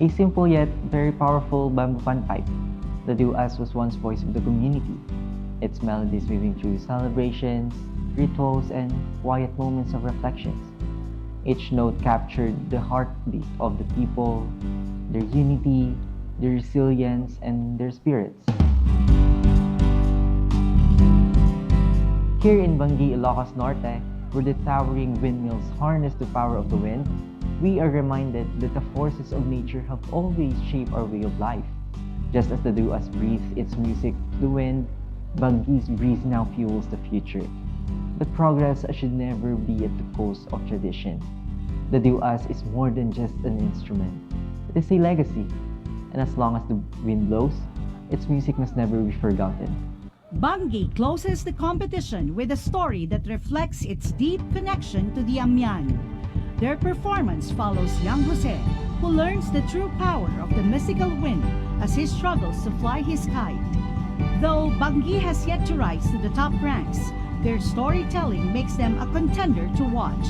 A simple yet very powerful bamboo panpipe. The duas was once voice of the community, its melodies weaving through celebrations, rituals, and quiet moments of reflections. Each note captured the heartbeat of the people, their unity, their resilience, and their spirits. Here in Bangui, Ilocos Norte, where the towering windmills harness the power of the wind, we are reminded that the forces of nature have always shaped our way of life. Just as the duas breathes its music to the wind, Bangui's breeze now fuels the future. But progress should never be at the cost of tradition. The duas is more than just an instrument. It is a legacy, and as long as the wind blows, its music must never be forgotten. Bangui closes the competition with a story that reflects its deep connection to the Amian. Their performance follows young Jose, who learns the true power of the mystical wind as he struggles to fly his kite. Though Bangui has yet to rise to the top ranks, their storytelling makes them a contender to watch.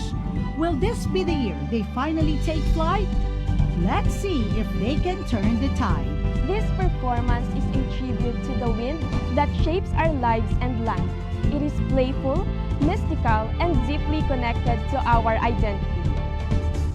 Will this be the year they finally take flight? Let's see if they can turn the tide. This performance is a tribute to the wind that shapes our lives and land. It is playful, mystical, and deeply connected to our identity.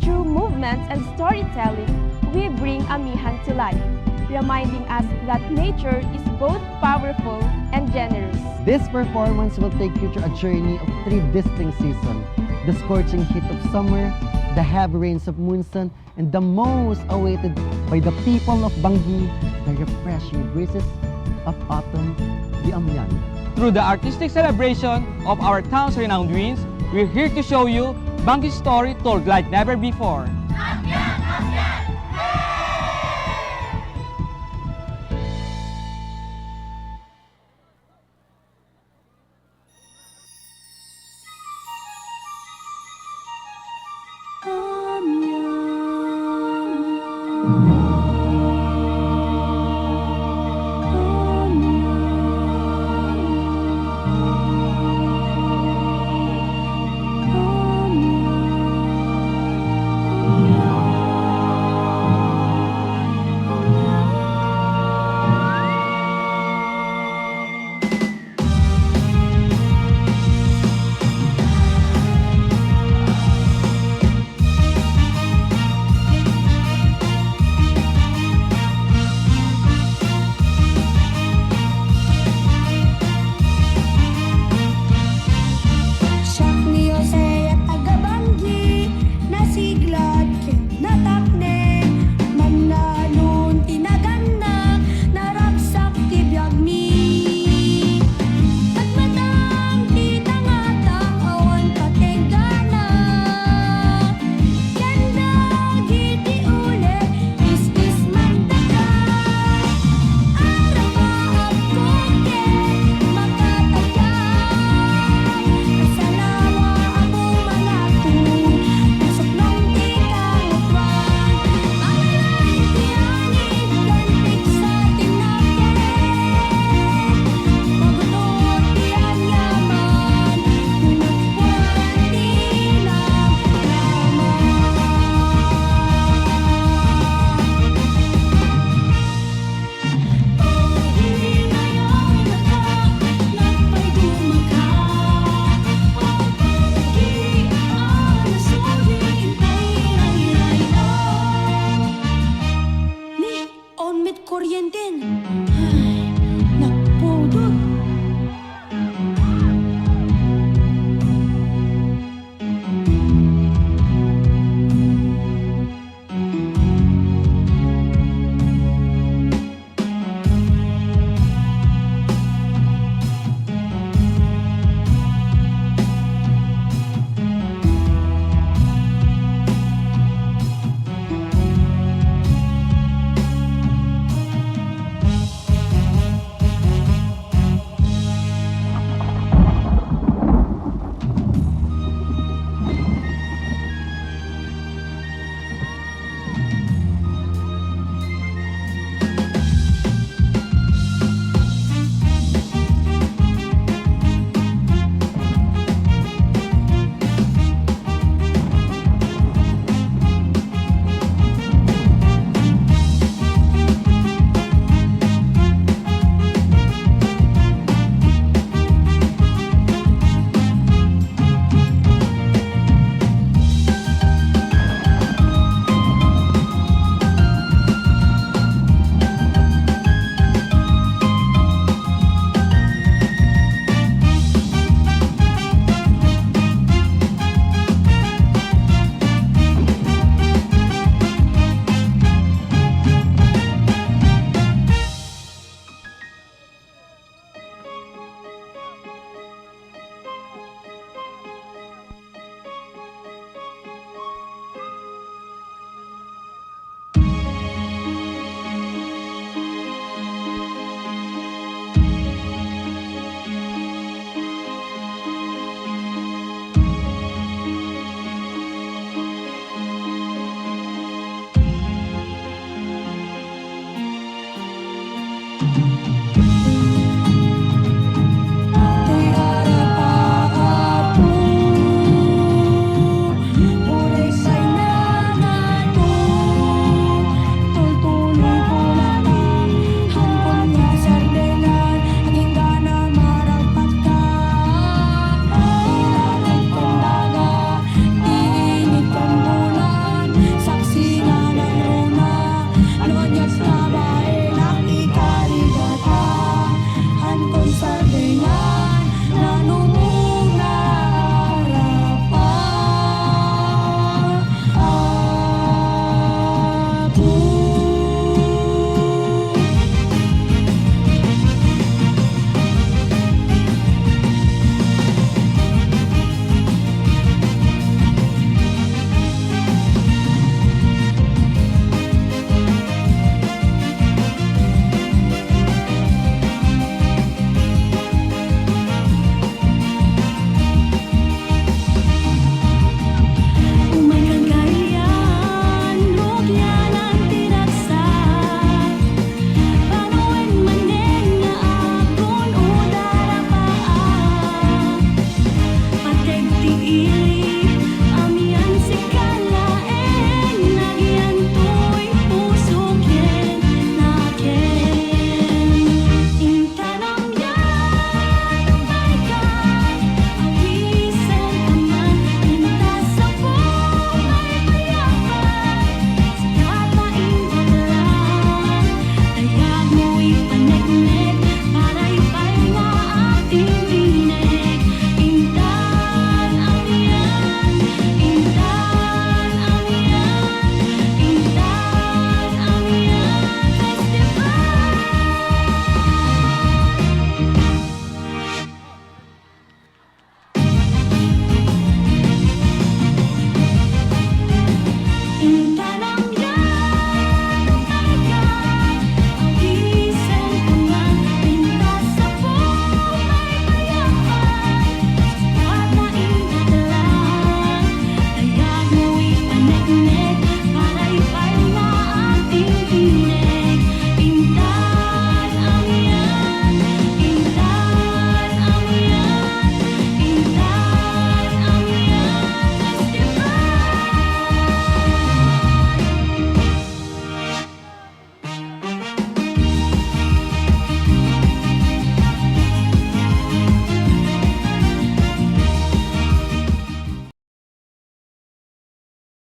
Through movements and storytelling, we bring Amihan to life, reminding us that nature is both powerful and generous. This performance will take you through a journey of 3 distinct seasons: the scorching heat of summer, the heavy rains of monsoon, and the most awaited by the people of Bangui, the refreshing breezes of autumn, the Amian. Through the artistic celebration of our town's renowned winds, we're here to show you Bangui's story told like never before.